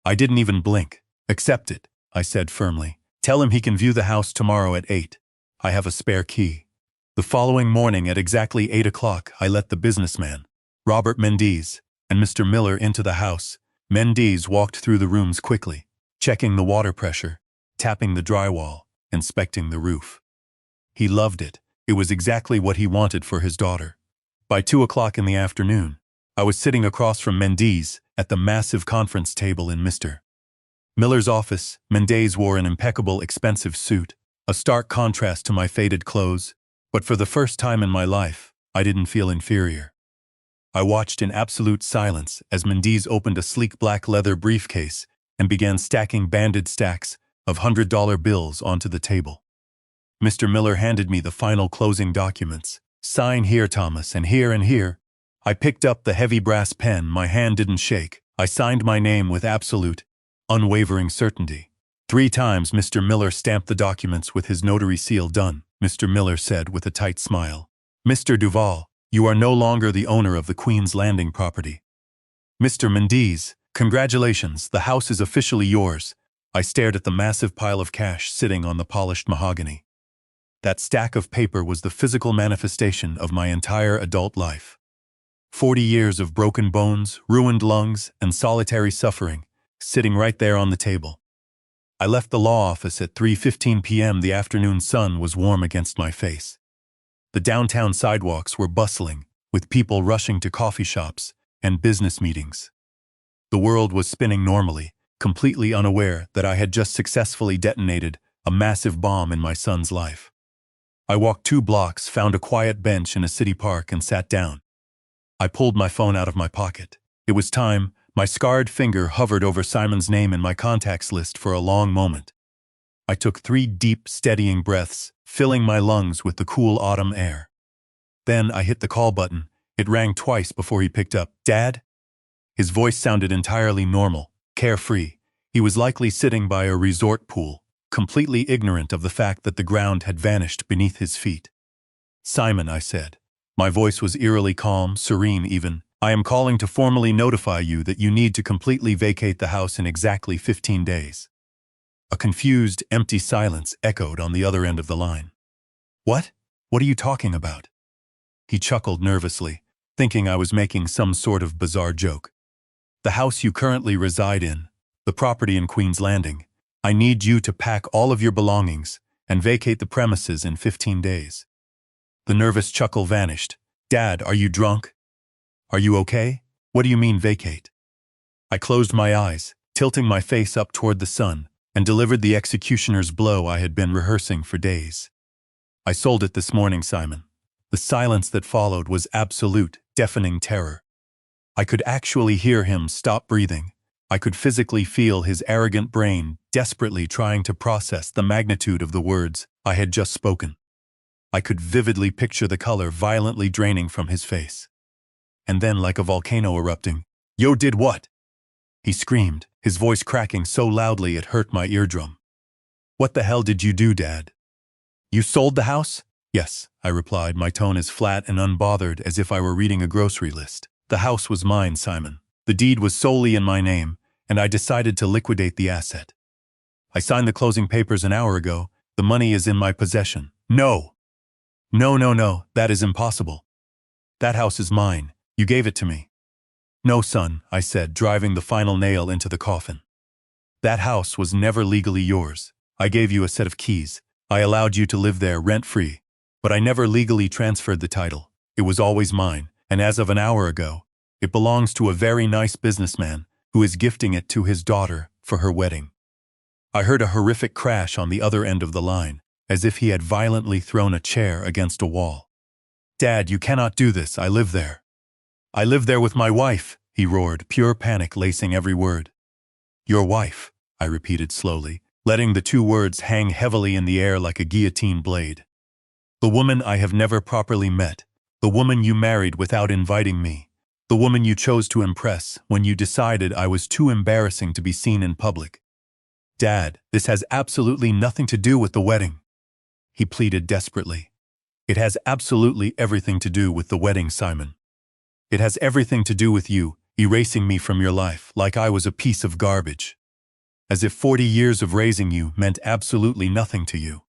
[SPEAKER 1] I didn't even blink. "Accept it," I said firmly. "Tell him he can view the house tomorrow at 8. I have a spare key." The following morning at exactly 8 o'clock, I let the businessman, Robert Mendes, and Mr. Miller into the house. Mendes walked through the rooms quickly, checking the water pressure, tapping the drywall, inspecting the roof. He loved it. It was exactly what he wanted for his daughter. By 2 o'clock in the afternoon, I was sitting across from Mendes at the massive conference table in Mr. Miller's office. Mendes wore an impeccable, expensive suit, a stark contrast to my faded clothes, but for the first time in my life, I didn't feel inferior. I watched in absolute silence as Mendes opened a sleek black leather briefcase and began stacking banded stacks of $100 bills onto the table. Mr. Miller handed me the final closing documents. "Sign here, Thomas, and here and here." I picked up the heavy brass pen. My hand didn't shake. I signed my name with absolute, unwavering certainty. 3 times Mr. Miller stamped the documents with his notary seal. "Done," Mr. Miller said with a tight smile. "Mr. Duval, you are no longer the owner of the Queen's Landing property." "Mr. Mendes, congratulations, the house is officially yours." I stared at the massive pile of cash sitting on the polished mahogany. That stack of paper was the physical manifestation of my entire adult life. 40 years of broken bones, ruined lungs, and solitary suffering, sitting right there on the table. I left the law office at 3:15 p.m. The afternoon sun was warm against my face. The downtown sidewalks were bustling, with people rushing to coffee shops and business meetings. The world was spinning normally, completely unaware that I had just successfully detonated a massive bomb in my son's life. I walked 2 blocks, found a quiet bench in a city park, and sat down. I pulled my phone out of my pocket. It was time. My scarred finger hovered over Simon's name in my contacts list for a long moment. I took 3 deep, steadying breaths, filling my lungs with the cool autumn air. Then I hit the call button. It rang twice before he picked up. "Dad?" His voice sounded entirely normal, carefree. He was likely sitting by a resort pool, completely ignorant of the fact that the ground had vanished beneath his feet. "Simon," I said. My voice was eerily calm, serene even. "I am calling to formally notify you that you need to completely vacate the house in exactly 15 days. A confused, empty silence echoed on the other end of the line. "What? What are you talking about?" He chuckled nervously, thinking I was making some sort of bizarre joke. "The house you currently reside in, the property in Queen's Landing, I need you to pack all of your belongings and vacate the premises in 15 days. The nervous chuckle vanished. "Dad, are you drunk? Are you okay? What do you mean vacate?" I closed my eyes, tilting my face up toward the sun, and delivered the executioner's blow I had been rehearsing for days. "I sold it this morning, Simon." The silence that followed was absolute, deafening terror. I could actually hear him stop breathing. I could physically feel his arrogant brain desperately trying to process the magnitude of the words I had just spoken. I could vividly picture the color violently draining from his face. And then, like a volcano erupting, "Yo did what?" he screamed, his voice cracking so loudly it hurt my eardrum. "What the hell did you do, Dad?" "You sold the house?" "Yes," I replied, my tone as flat and unbothered as if I were reading a grocery list. "The house was mine, Simon. The deed was solely in my name, and I decided to liquidate the asset. I signed the closing papers an hour ago. The money is in my possession. No! No, no, no, that is impossible. That house is mine. You gave it to me. No, son, I said, driving the final nail into the coffin. That house was never legally yours. I gave you a set of keys. I allowed you to live there rent-free. But I never legally transferred the title. It was always mine, and as of an hour ago, it belongs to a very nice businessman who is gifting it to his daughter for her wedding. I heard a horrific crash on the other end of the line, as if he had violently thrown a chair against a wall. Dad, you cannot do this. I live there. I live there with my wife, he roared, pure panic lacing every word. Your wife, I repeated slowly, letting the two words hang heavily in the air like a guillotine blade. The woman I have never properly met, the woman you married without inviting me, the woman you chose to impress when you decided I was too embarrassing to be seen in public. Dad, this has absolutely nothing to do with the wedding, he pleaded desperately. It has absolutely everything to do with the wedding, Simon. It has everything to do with you, erasing me from your life like I was a piece of garbage. As if 40 years of raising you meant absolutely nothing to you.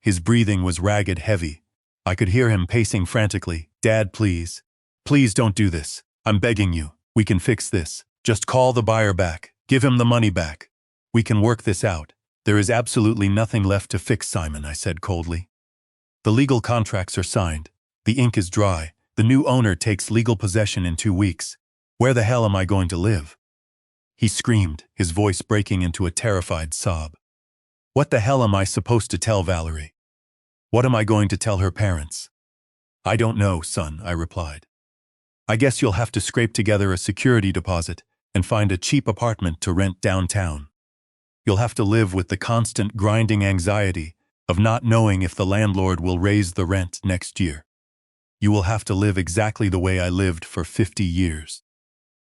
[SPEAKER 1] His breathing was ragged heavy. I could hear him pacing frantically. Dad, please. Please don't do this. I'm begging you. We can fix this. Just call the buyer back. Give him the money back. We can work this out. There is absolutely nothing left to fix, Simon, I said coldly. The legal contracts are signed. The ink is dry. The new owner takes legal possession in 2 weeks. Where the hell am I going to live? He screamed, his voice breaking into a terrified sob. What the hell am I supposed to tell Valerie? What am I going to tell her parents? I don't know, son, I replied. I guess you'll have to scrape together a security deposit and find a cheap apartment to rent downtown. You'll have to live with the constant grinding anxiety of not knowing if the landlord will raise the rent next year. You will have to live exactly the way I lived for 50 years.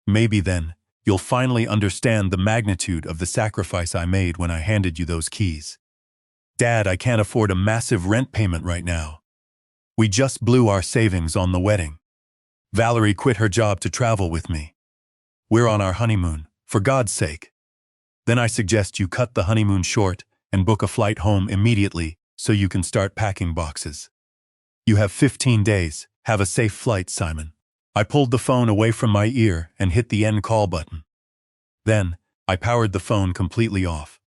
[SPEAKER 1] Maybe then, you'll finally understand the magnitude of the sacrifice I made when I handed you those keys. Dad, I can't afford a massive rent payment right now. We just blew our savings on the wedding. Valerie quit her job to travel with me. We're on our honeymoon, for God's sake. Then I suggest you cut the honeymoon short and book a flight home immediately so you can start packing boxes. You have 15 days. Have a safe flight, Simon. I pulled the phone away from my ear and hit the end call button. Then, I powered the phone completely off.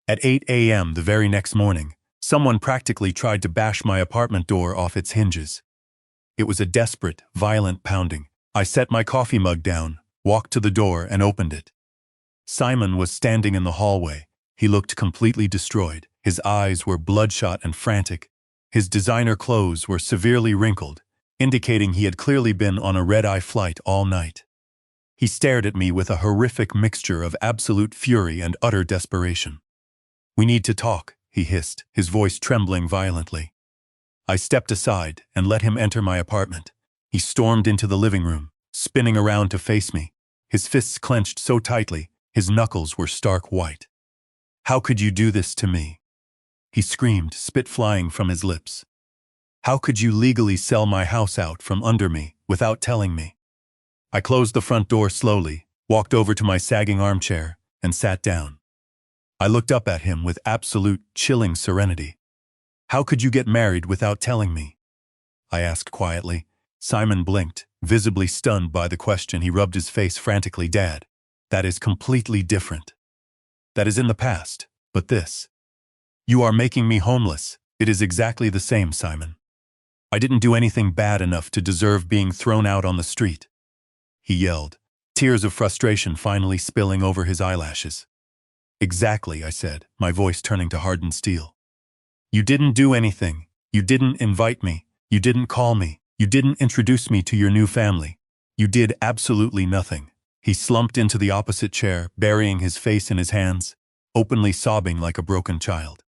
[SPEAKER 1] At 8 a.m. the very next morning, someone practically tried to bash my apartment door off its hinges. It was a desperate, violent pounding. I set my coffee mug down, walked to the door, and opened it. Simon was standing in the hallway. He looked completely destroyed. His eyes were bloodshot and frantic. His designer clothes were severely wrinkled, indicating he had clearly been on a red-eye flight all night. He stared at me with a horrific mixture of absolute fury and utter desperation. We need to talk, he hissed, his voice trembling violently. I stepped aside and let him enter my apartment. He stormed into the living room, spinning around to face me. His fists clenched so tightly, his knuckles were stark white. How could you do this to me? He screamed, spit flying from his lips. How could you legally sell my house out from under me without telling me? I closed the front door slowly, walked over to my sagging armchair, and sat down. I looked up at him with absolute, chilling serenity. How could you get married without telling me? I asked quietly. Simon blinked, visibly stunned by the question. He rubbed his face frantically. Dad, that is completely different. That is in the past, but this. You are making me homeless. It is exactly the same, Simon. I didn't do anything bad enough to deserve being thrown out on the street. He yelled, tears of frustration finally spilling over his eyelashes. Exactly, I said, my voice turning to hardened steel. You didn't do anything. You didn't invite me. You didn't call me. You didn't introduce me to your new family. You did absolutely nothing. He slumped into the opposite chair, burying his face in his hands, openly sobbing like a broken child.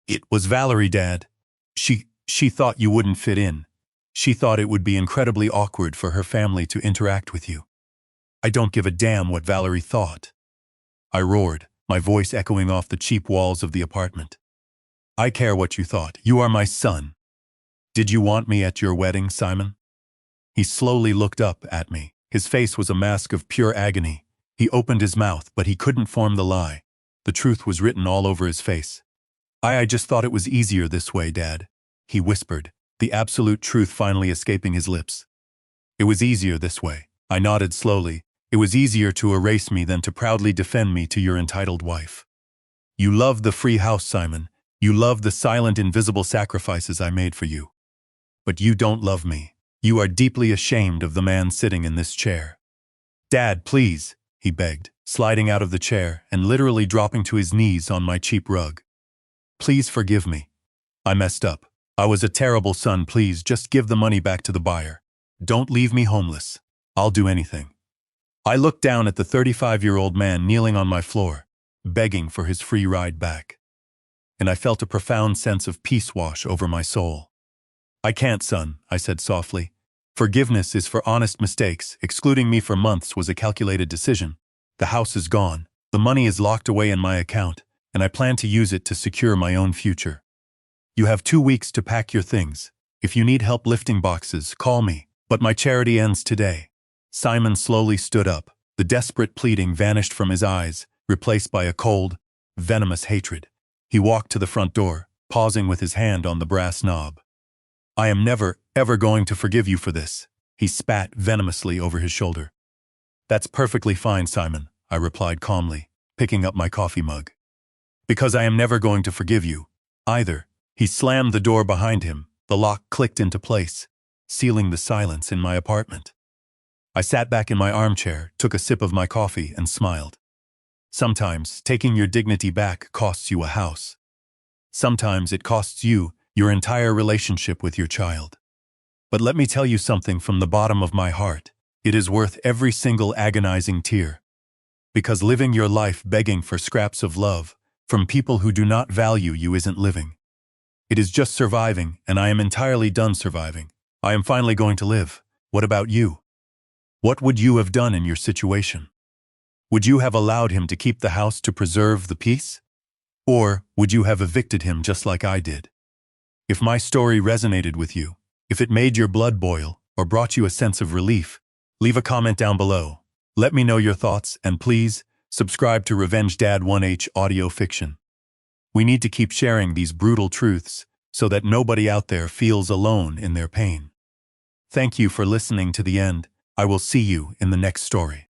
[SPEAKER 1] It was Valerie, Dad. She thought you wouldn't fit in. She thought it would be incredibly awkward for her family to interact with you. I don't give a damn what Valerie thought. I roared, my voice echoing off the cheap walls of the apartment. I care what you thought. You are my son. Did you want me at your wedding, Simon? He slowly looked up at me. His face was a mask of pure agony. He opened his mouth, but he couldn't form the lie. The truth was written all over his face. I just thought it was easier this way, Dad, he whispered, the absolute truth finally escaping his lips. It was easier this way. I nodded slowly. It was easier to erase me than to proudly defend me to your entitled wife. You love the free house, Simon. You love the silent, invisible sacrifices I made for you. But you don't love me. You are deeply ashamed of the man sitting in this chair. Dad, please, he begged, sliding out of the chair and literally dropping to his knees on my cheap rug. Please forgive me. I messed up. I was a terrible son. Please just give the money back to the buyer. Don't leave me homeless. I'll do anything. I looked down at the 35-year-old man kneeling on my floor, begging for his free ride back. And I felt a profound sense of peace wash over my soul. I can't, son, I said softly. Forgiveness is for honest mistakes. Excluding me for months was a calculated decision. The house is gone. The money is locked away in my account, and I plan to use it to secure my own future. You have 2 weeks to pack your things. If you need help lifting boxes, call me. But my charity ends today. Simon slowly stood up. The desperate pleading vanished from his eyes, replaced by a cold, venomous hatred. He walked to the front door, pausing with his hand on the brass knob. I am never, ever going to forgive you for this, he spat venomously over his shoulder. That's perfectly fine, Simon, I replied calmly, picking up my coffee mug. Because I am never going to forgive you, either. He slammed the door behind him. The lock clicked into place, sealing the silence in my apartment. I sat back in my armchair, took a sip of my coffee, and smiled. Sometimes, taking your dignity back costs you a house. Sometimes it costs you your entire relationship with your child. But let me tell you something from the bottom of my heart. It is worth every single agonizing tear. Because living your life begging for scraps of love from people who do not value you isn't living. It is just surviving, and I am entirely done surviving. I am finally going to live. What about you? What would you have done in your situation? Would you have allowed him to keep the house to preserve the peace? Or would you have evicted him just like I did? If my story resonated with you, if it made your blood boil or brought you a sense of relief, leave a comment down below. Let me know your thoughts, and please, subscribe to Revenge Dad 1H Audio Fiction. We need to keep sharing these brutal truths so that nobody out there feels alone in their pain. Thank you for listening to the end. I will see you in the next story.